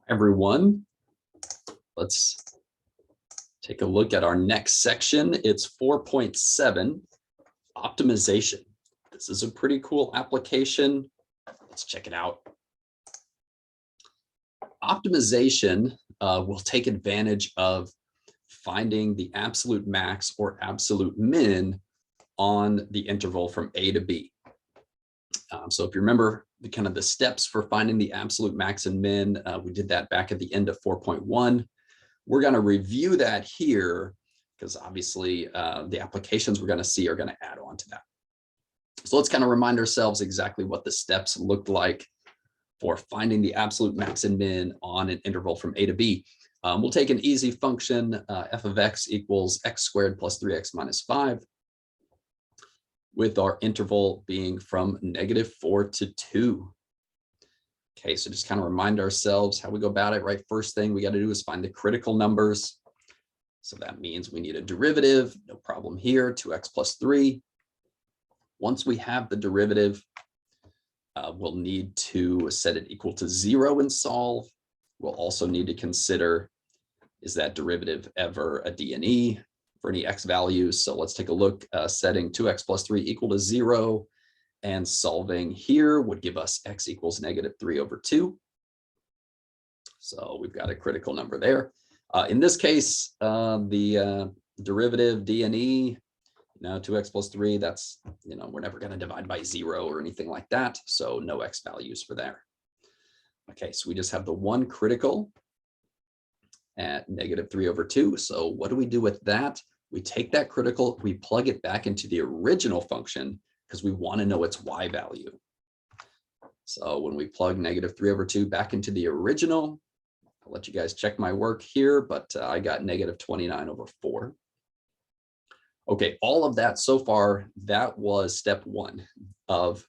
Everyone, let's take a look at our next section. It's 4.7, optimization. This is a pretty cool application. Let's check it out. Optimization will take advantage of finding the absolute max or absolute min on the interval from A to B. So if you remember the steps for finding the absolute max and min, we did that back at the end of 4.1. We're going to review that here because obviously the applications we're going to see are going to add on to that. So let's kind of remind ourselves exactly what the steps looked like for finding the absolute max and min on an interval from A to B. We'll take an easy function, f of x equals x squared plus 3x minus 5, with our interval being from -4 to 2. Okay, so just kind of remind ourselves how we go about it, right? First thing we got to do is find the critical numbers. So that means we need a derivative, no problem here, 2x plus 3. Once we have the derivative, we'll need to set it equal to 0 and solve. We'll also need to consider, is that derivative ever a D&E for any x values? So let's take a look, setting 2x plus 3 equal to 0 and solving here would give us x equals -3/2. So we've got a critical number there. In this case, the derivative D&E, 2x plus 3, that's, we're never going to divide by 0 or anything like that. So no x values for there. Okay, so we just have the one critical at -3/2. So what do we do with that? We take that critical, we plug it back into the original function because we want to know its y value. So when we plug -3/2 back into the original, I'll let you guys check my work here, but I got -29/4. Okay, all of that so far, that was step one of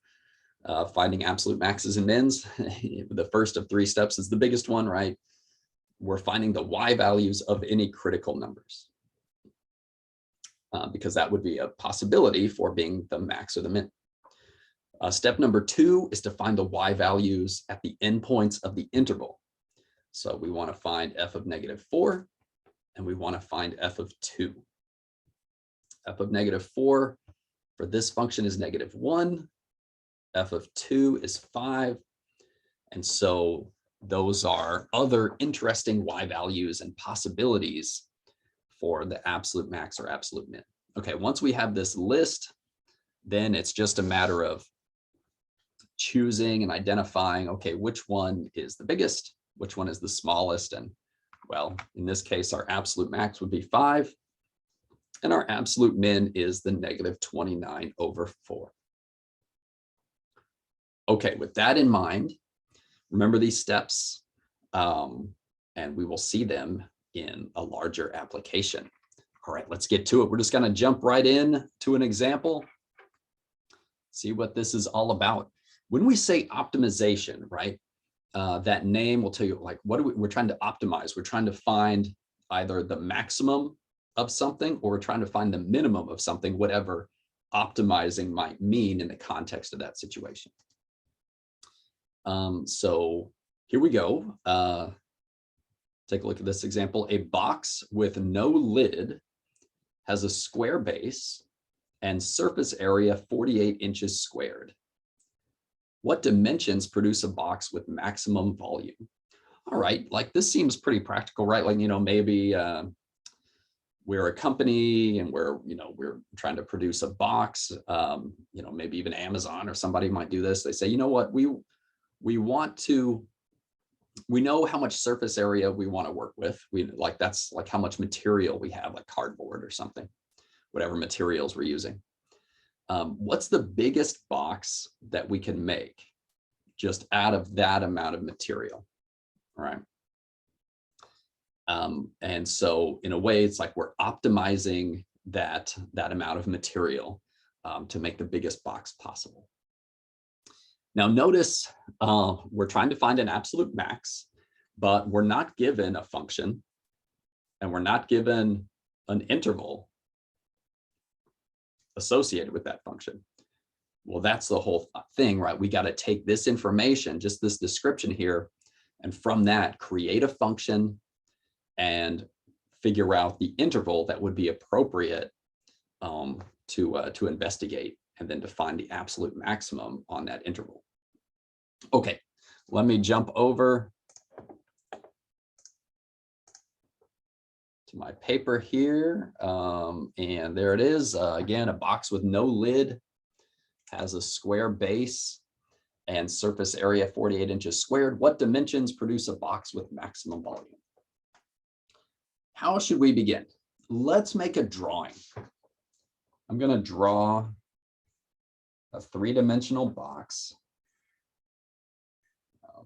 finding absolute maxes and mins. The first of 3 steps is the biggest one, right? We're finding the y values of any critical numbers because that would be a possibility for being the max or the min. Step number 2 is to find the y values at the endpoints of the interval. So we want to find f of -4 and we want to find f of 2. F of -4 for this function is -1. F of 2 is 5. And so those are other interesting y values and possibilities for the absolute max or absolute min. Okay, once we have this list, then it's just a matter of choosing and identifying, okay, which one is the biggest, which one is the smallest. And well, in this case, our absolute max would be 5. And our absolute min is the -29/4. Okay, with that in mind, remember these steps, and we will see them in a larger application. All right, let's get to it. We're just going to jump right in to an example, see what this is all about. When we say optimization, right, that name will tell you, like, what we're trying to optimize. We're trying to find either the maximum of something or we're trying to find the minimum of something, whatever optimizing might mean in the context of that situation. So here we go. Take a look at this example. A box with no lid has a square base and surface area 48 inches squared. What dimensions produce a box with maximum volume? All right, like this seems pretty practical, right? Like, maybe we're a company and we're trying to produce a box, maybe even Amazon or somebody might do this. They say, you know what, we know how much surface area we want to work with. That's like how much material we have, like cardboard or something, whatever materials we're using. What's the biggest box that we can make just out of that amount of material, right? And so in a way, it's like we're optimizing that amount of material to make the biggest box possible. Now notice we're trying to find an absolute max, but we're not given a function and we're not given an interval associated with that function. Well, that's the whole thing, right? We got to take this information, just this description here, And from that, create a function and figure out the interval that would be appropriate to investigate, and then to find the absolute maximum on that interval. Okay, let me jump over to my paper here. And there it is. Again, a box with no lid, has a square base and surface area 48 inches squared. What dimensions produce a box with maximum volume? How should we begin? Let's make a drawing. I'm going to draw a three-dimensional box.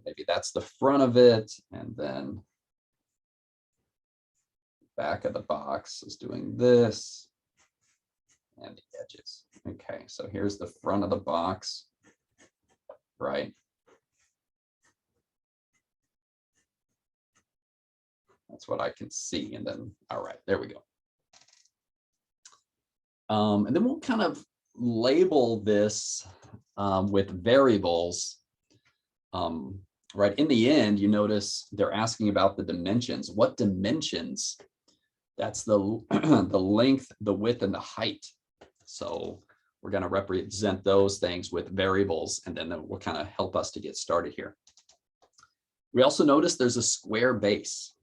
Maybe that's the front of it, and then back of the box is doing this, and the edges. Okay, so here's the front of the box, right? That's what I can see. And then, all right, there we go. And then we'll kind of label this with variables. Right, in the end, you notice they're asking about the dimensions. What dimensions? That's the, the length, the width, and the height. So we're going to represent those things with variables, and then that will kind of help us to get started here. We also notice there's a square base.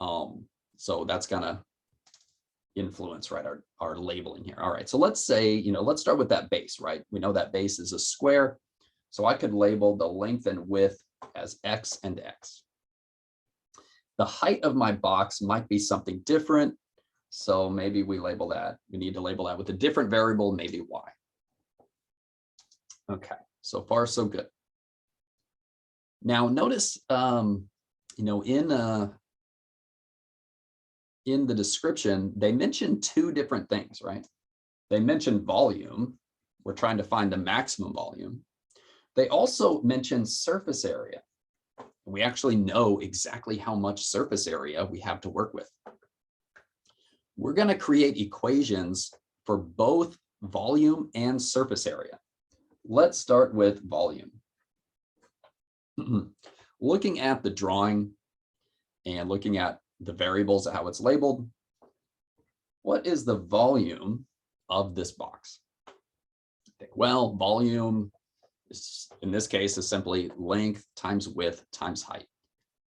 So that's going to influence, right, our labeling here. All right, so let's say, let's start with that base, right? We know that base is a square. So I could label the length and width as X and X. The height of my box might be something different. So maybe we label that. We need to label that with a different variable, maybe Y. Okay, so far so good. Now notice, in the description, they mentioned two different things, right? They mentioned volume. We're trying to find the maximum volume. They also mentioned surface area. We actually know exactly how much surface area we have to work with. We're going to create equations for both volume and surface area. Let's start with volume. Looking at the drawing and looking at the variables, how it's labeled, what is the volume of this box? Well, volume in this case is simply length times width times height.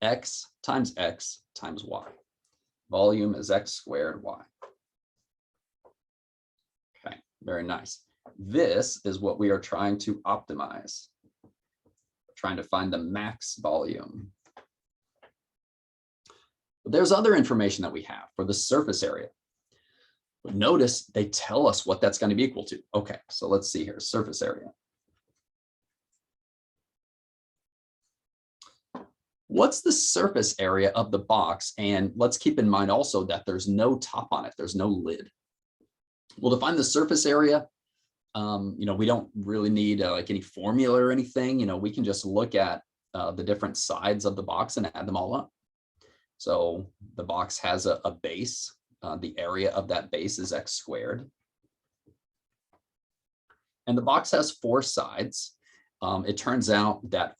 X times Y. Volume is X squared Y. Okay, very nice. This is what we are trying to optimize. We're trying to find the max volume. But there's other information that we have for the surface area. But notice they tell us what that's going to be equal to. Okay, so let's see here, surface area. What's the surface area of the box? And let's keep in mind also that there's no top on it. There's no lid. Well, to find the surface area, we don't really need like any formula or anything. We can just look at the different sides of the box and add them all up. So the box has a base. The area of that base is X squared. And the box has four sides. It turns out that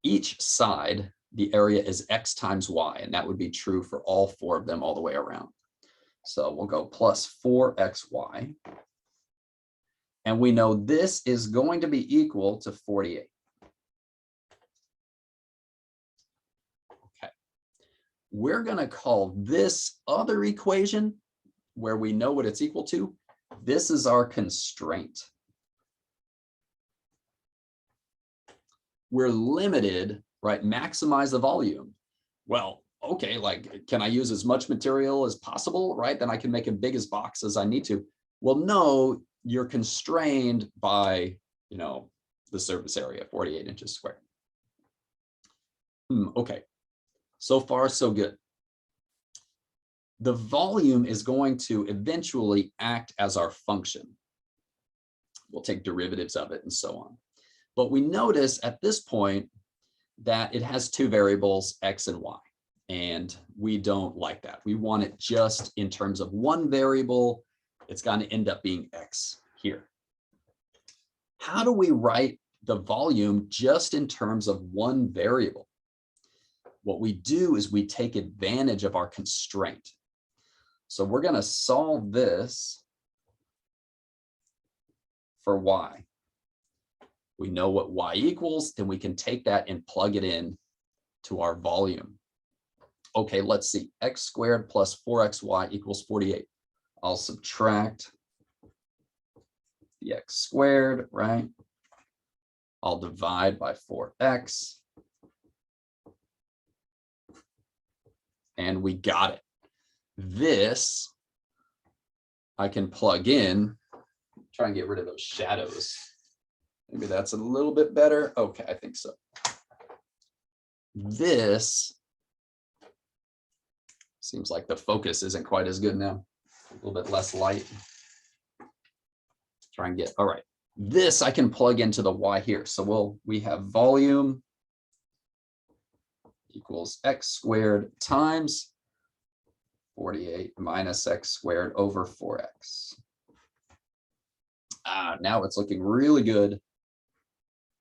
each side, the area is X times Y, and that would be true for all four of them all the way around. So we'll go plus 4XY. And we know this is going to be equal to 48. Okay. We're going to call this other equation, where we know what it's equal to, this is our constraint. We're limited, right? Maximize the volume. Well, okay, like, can I use as much material as possible, right? Then I can make as big as box as I need to. Well, no, you're constrained by, the surface area, 48 inches squared. Okay, so far so good. The volume is going to eventually act as our function. We'll take derivatives of it and so on. But we notice at this point that it has two variables, X and Y, and we don't like that. We want it just in terms of one variable. It's going to end up being X here. How do we write the volume just in terms of one variable. What we do is we take advantage of our constraint. So we're going to solve this for y. We know what y equals, then we can take that and plug it in to our volume. Okay, let's see. X squared plus 4xy equals 48. I'll subtract the x squared, right? I'll divide by 4x. And we got it. This I can plug in. Try and get rid of those shadows. Maybe that's a little bit better. Okay, I think so. This seems like the focus isn't quite as good now. A little bit less light. Try and get, all right. This I can plug into the y here. So we have volume equals x squared times 48 minus x squared over 4x. Now it's looking really good.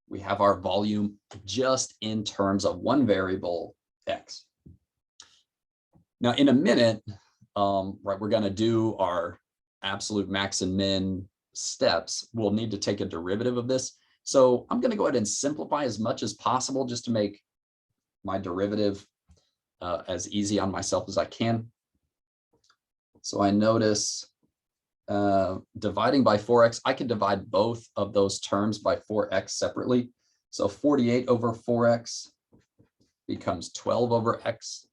We have our volume just in terms of one variable, x. Now in a minute, right, we're going to do our absolute max and min steps. We'll need to take a derivative of this. So I'm going to go ahead and simplify as much as possible just to make my derivative as easy on myself as I can. So I notice dividing by 4x, I can divide both of those terms by 4x separately. So 48 over 4x becomes 12 over x.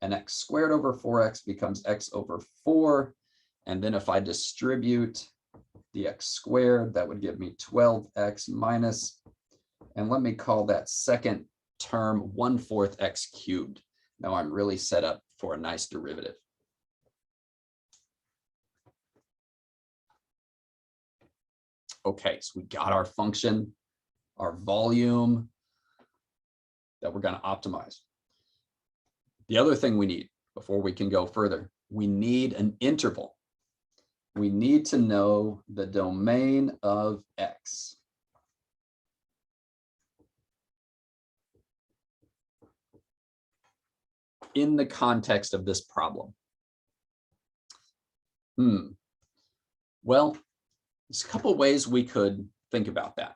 And x squared over 4x becomes x over 4. And then if I distribute the x squared, that would give me 12x minus, and let me call that second term 1/4 x cubed. Now I'm really set up for a nice derivative. Okay, so we got our function, our volume that we're going to optimize. The other thing we need before we can go further, we need an interval. We need to know the domain of x. In the context of this problem. Well, there's a couple ways we could think about that.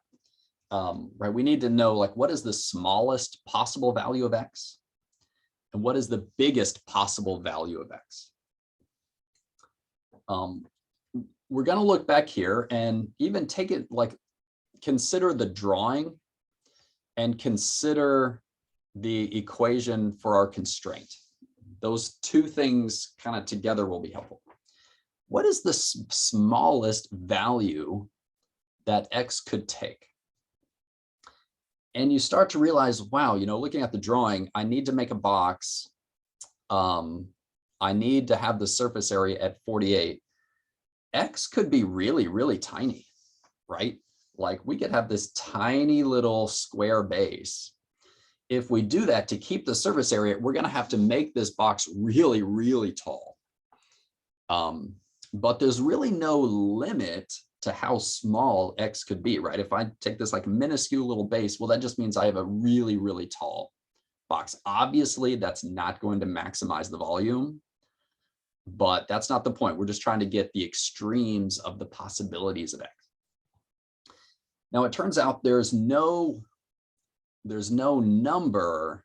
Right, we need to know, like, what is the smallest possible value of x? And what is the biggest possible value of x? We're going to look back here and even take it, like, consider the drawing and consider the equation for our constraint. Those two things kind of together will be helpful. What is the smallest value that x could take? And you start to realize, wow, you know, looking at the drawing, I need to make a box. I need to have the surface area at 48. X could be really, really tiny, right? Like we could have this tiny little square base. If we do that to keep the surface area, we're going to have to make this box really, really tall. But there's really no limit to how small x could be, right? If I take this like minuscule little base, well, that just means I have a really, really tall box. Obviously, that's not going to maximize the volume, but that's not the point. We're just trying to get the extremes of the possibilities of x. Now, it turns out there's no number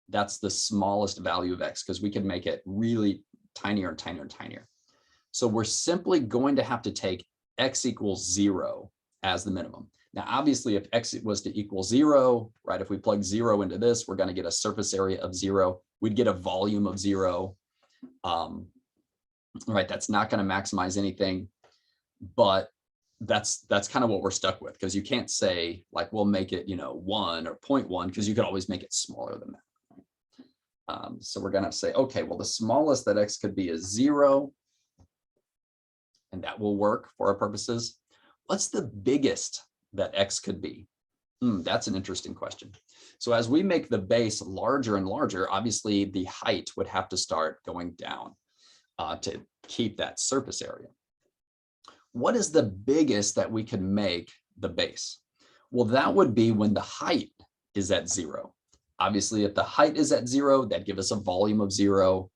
that's the smallest value of x, because we could make it really tinier and tinier and tinier. So we're simply going to have to take x equals 0 as the minimum. Now, obviously, if x was to equal 0, right, if we plug 0 into this, we're going to get a surface area of 0. We'd get a volume of 0. Right, that's not going to maximize anything, but that's kind of what we're stuck with, because you can't say like we'll make it, you know, 1 or 0.1, because you could always make it smaller than that. So we're going to say, okay, well, the smallest that x could be is 0. And that will work for our purposes. What's the biggest that x could be? That's an interesting question. So as we make the base larger and larger, obviously the height would have to start going down to keep that surface area. What is the biggest that we can make the base? Well, that would be when the height is at 0. Obviously, if the height is at 0, that'd give us a volume of 0.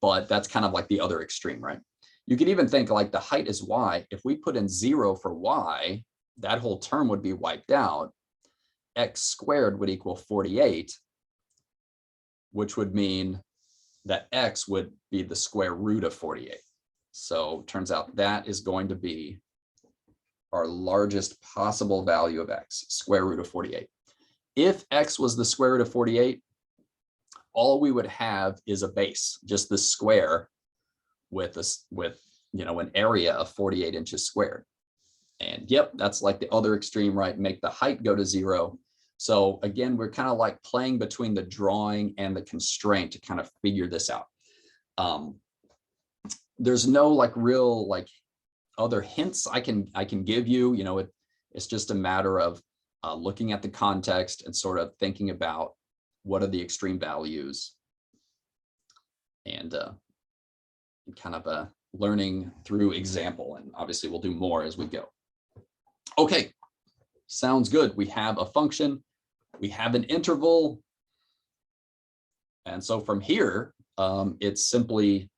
But that's kind of like the other extreme, right? You could even think like the height is y. If we put in 0 for y, that whole term would be wiped out. X squared would equal 48, which would mean that x would be the square root of 48. So turns out that is going to be our largest possible value of x, square root of 48. If x was the square root of 48, all we would have is a base, just the square with an area of 48 inches squared. And yep, that's like the other extreme, right? Make the height go to 0. So again, we're kind of like playing between the drawing and the constraint to kind of figure this out. There's no like real like other hints I can give you. It's just a matter of looking at the context and sort of thinking about what are the extreme values, and kind of learning through example. And obviously we'll do more as we go. Okay, sounds good. We have a function, we have an interval. And so from here, it's simply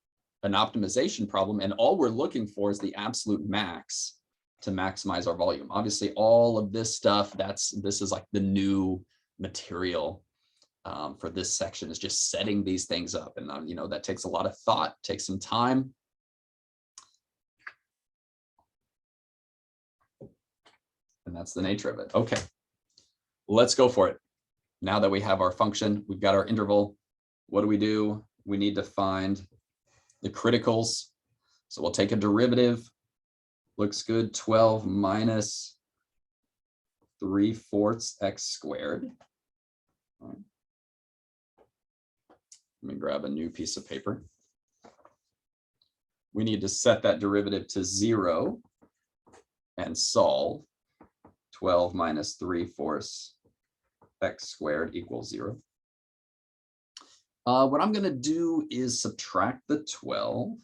an optimization problem. And all we're looking for is the absolute max to maximize our volume. Obviously, all of this stuff, this is like the new material for this section, is just setting these things up. And that takes a lot of thought, takes some time. And that's the nature of it. Okay, let's go for it. Now that we have our function, we've got our interval, what do? We need to find the criticals. So we'll take a derivative. Looks good. 12 minus 3/4 x squared. All right. Let me grab a new piece of paper. We need to set that derivative to 0 and solve. 12 minus 3/4 x squared equals 0. What I'm going to do is subtract the 12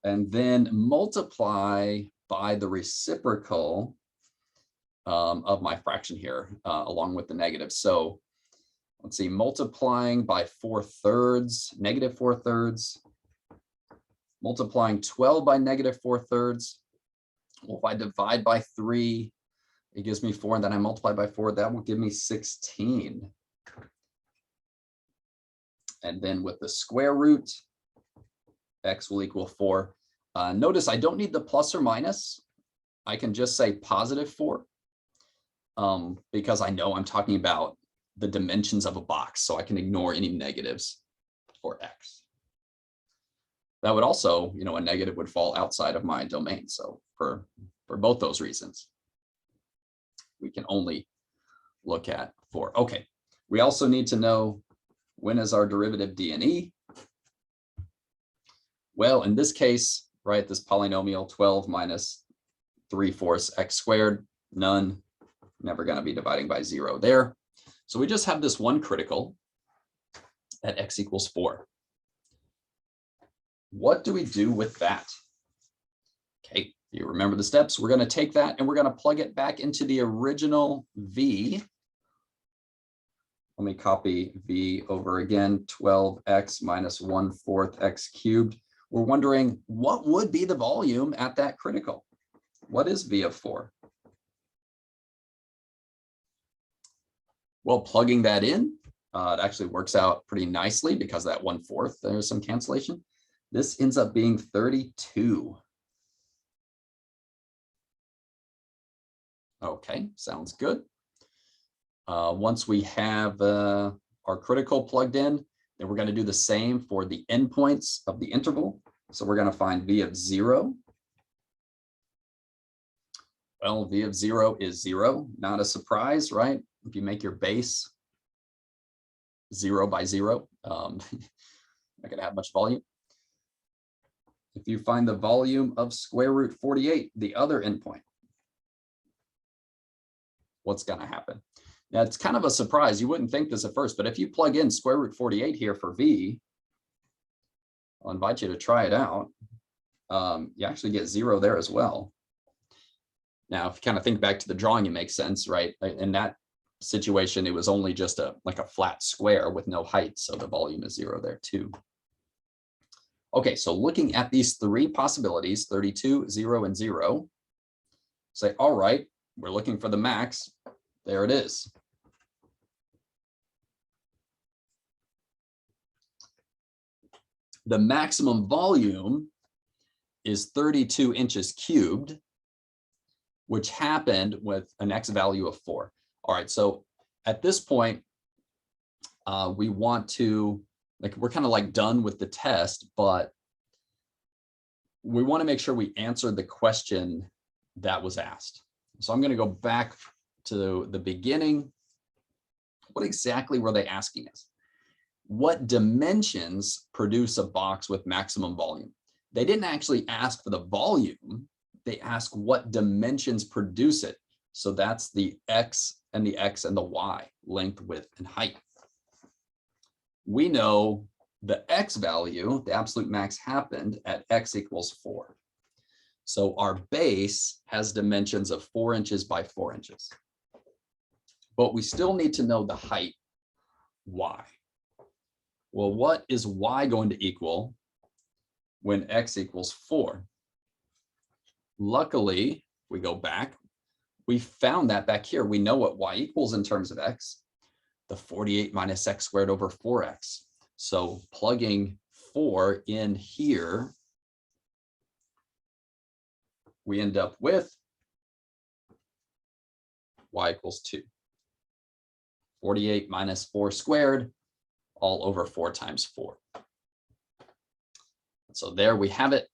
and then multiply by the reciprocal of my fraction here, along with the negative. So let's see, multiplying by 4/3, negative 4/3, multiplying 12 by negative 4/3. Well, if I divide by 3, it gives me 4, and then I multiply by 4, that will give me 16. And then with the square root, x will equal 4. Notice I don't need the plus or minus. I can just say positive 4, because I know I'm talking about the dimensions of a box, so I can ignore any negatives for x. That would also, a negative would fall outside of my domain. So for both those reasons, we can only look at 4. Okay, we also need to know, when is our derivative d and e? Well, in this case, right, this polynomial 12 minus 3/4 x squared, none, never going to be dividing by 0 there. So we just have this one critical at x equals 4. What do we do with that? Okay, you remember the steps. We're going to take that and we're going to plug it back into the original v. Let me copy v over again, 12x minus 1/4 x cubed. We're wondering, what would be the volume at that critical? What is v of 4? Well, plugging that in, it actually works out pretty nicely because that 1/4, there's some cancellation. This ends up being 32. Okay, sounds good. Once we have our critical plugged in, then we're going to do the same for the endpoints of the interval. So we're going to find v of 0. Well, v of 0 is 0. Not a surprise, right? If you make your base 0 by 0, not going to have much volume. If you find the volume of square root 48, the other endpoint, what's going to happen? Now, it's kind of a surprise. You wouldn't think this at first, but if you plug in square root 48 here for v, I'll invite you to try it out. You actually get 0 there as well. Now, if you kind of think back to the drawing, it makes sense, right? In that situation, it was only just like a flat square with no height. So the volume is 0 there too. Okay, so looking at these three possibilities, 32, 0, and 0, say, all right, we're looking for the max. There it is. The maximum volume is 32 inches cubed, which happened with an X value of 4. All right, so at this point, we want to, like, we're kind of like done with the test, but we want to make sure we answer the question that was asked. So I'm going to go back to the beginning. What exactly were they asking us? What dimensions produce a box with maximum volume? They didn't actually ask for the volume. They asked what dimensions produce it. So that's the X and the Y, length, width, and height. We know the X value, the absolute max, happened at X equals 4. So our base has dimensions of 4 inches by 4 inches. But we still need to know the height, Y. Well, what is Y going to equal when X equals 4? Luckily, we go back. We found that back here. We know what Y equals in terms of X, the 48 minus X squared over 4X. So plugging 4 in here, we end up with Y equals 2. 48 minus 4 squared, all over 4 times 4. So there we have it.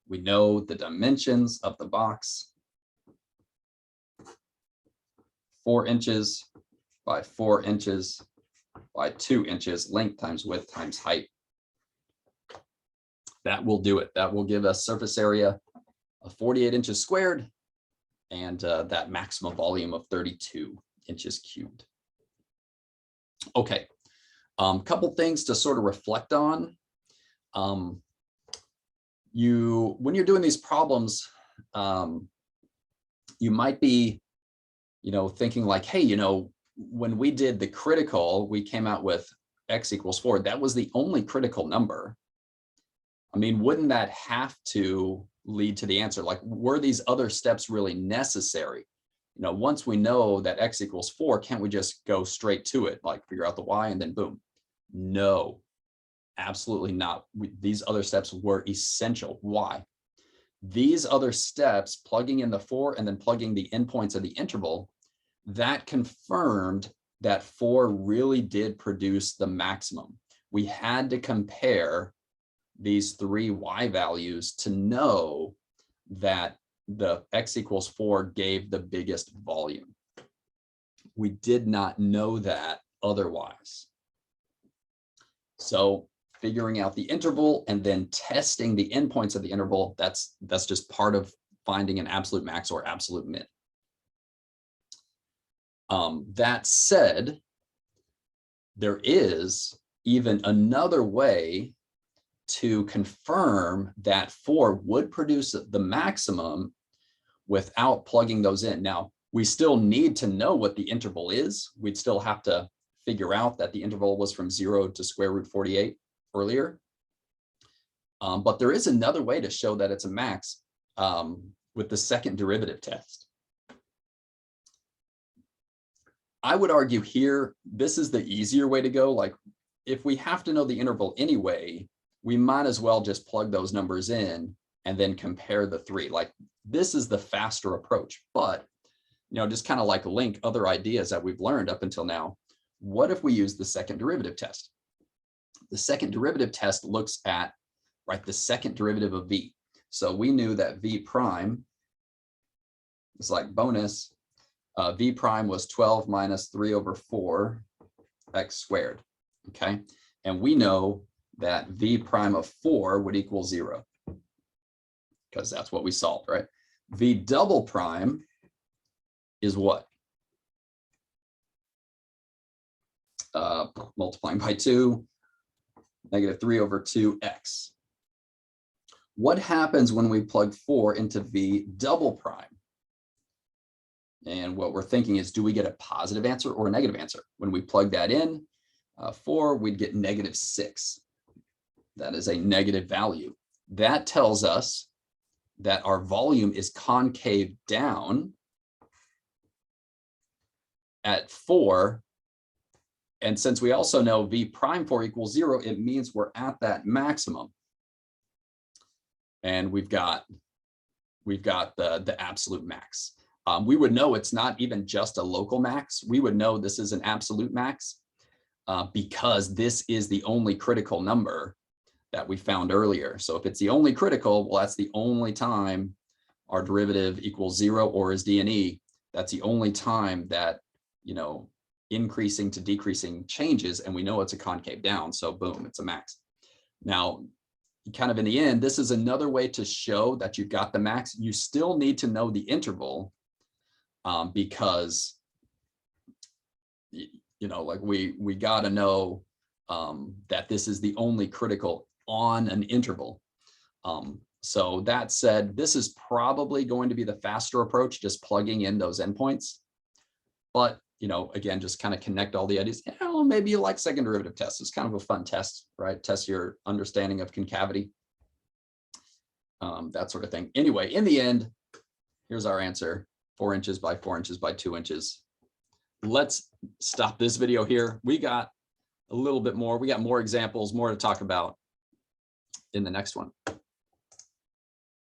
We know the dimensions of the box. 4 inches by 4 inches by 2 inches, length times width times height. That will do it. That will give us surface area of 48 inches squared and that maximum volume of 32 inches cubed. Okay, couple things to sort of reflect on. When you're doing these problems, you might be, thinking like, hey, when we did the critical, we came out with X equals 4. That was the only critical number. I mean, wouldn't that have to lead to the answer? Like, were these other steps really necessary? Once we know that X equals 4, can't we just go straight to it, like figure out the Y and then boom? No, absolutely not. These other steps were essential. Why? These other steps, plugging in the 4 and then plugging the endpoints of the interval, that confirmed that 4 really did produce the maximum. We had to compare these 3 Y values to know that the X equals 4 gave the biggest volume. We did not know that otherwise. So figuring out the interval and then testing the endpoints of the interval, that's just part of finding an absolute max or absolute min. That said, there is even another way to confirm that 4 would produce the maximum without plugging those in. Now, we still need to know what the interval is. We'd still have to figure out that the interval was from 0 to square root 48 earlier. But there is another way to show that it's a max with the second derivative test. I would argue here, this is the easier way to go. Like, if we have to know the interval anyway, we might as well just plug those numbers in and then compare the 3. Like, this is the faster approach, but just kind of like link other ideas that we've learned up until now. What if we use the second derivative test? The second derivative test looks at, the second derivative of V. So we knew that V prime is like bonus. V prime was 12 minus 3 over 4 X squared, okay? And we know that V prime of 4 would equal 0 because that's what we solved, right? V double prime is what? Multiplying by 2, negative 3 over 2x. What happens when we plug 4 into V double prime? And what we're thinking is, do we get a positive answer or a negative answer? When we plug that in, 4, we'd get -6. That is a negative value. That tells us that our volume is concave down at 4. And since we also know V prime 4 equals 0, it means we're at that maximum. And we've got the absolute max. We would know it's not even just a local max. We would know this is an absolute max because this is the only critical number that we found earlier. So if it's the only critical, well, that's the only time our derivative equals 0 or is D&E. That's the only time that, you know, increasing to decreasing changes, and we know it's a concave down. So boom, it's a max. Now, kind of in the end, this is another way to show that you've got the max. You still need to know the interval because, you know, like we got to know that this is the only critical on an interval. So that said, this is probably going to be the faster approach, just plugging in those endpoints. But, you know, again, just kind of connect all the ideas. You know, maybe you like second derivative tests. It's kind of a fun test, right? Test your understanding of concavity, that sort of thing. Anyway, in the end, here's our answer: 4 inches by 4 inches by 2 inches. Let's stop this video here. We got a little bit more. We got more examples, more to talk about in the next one.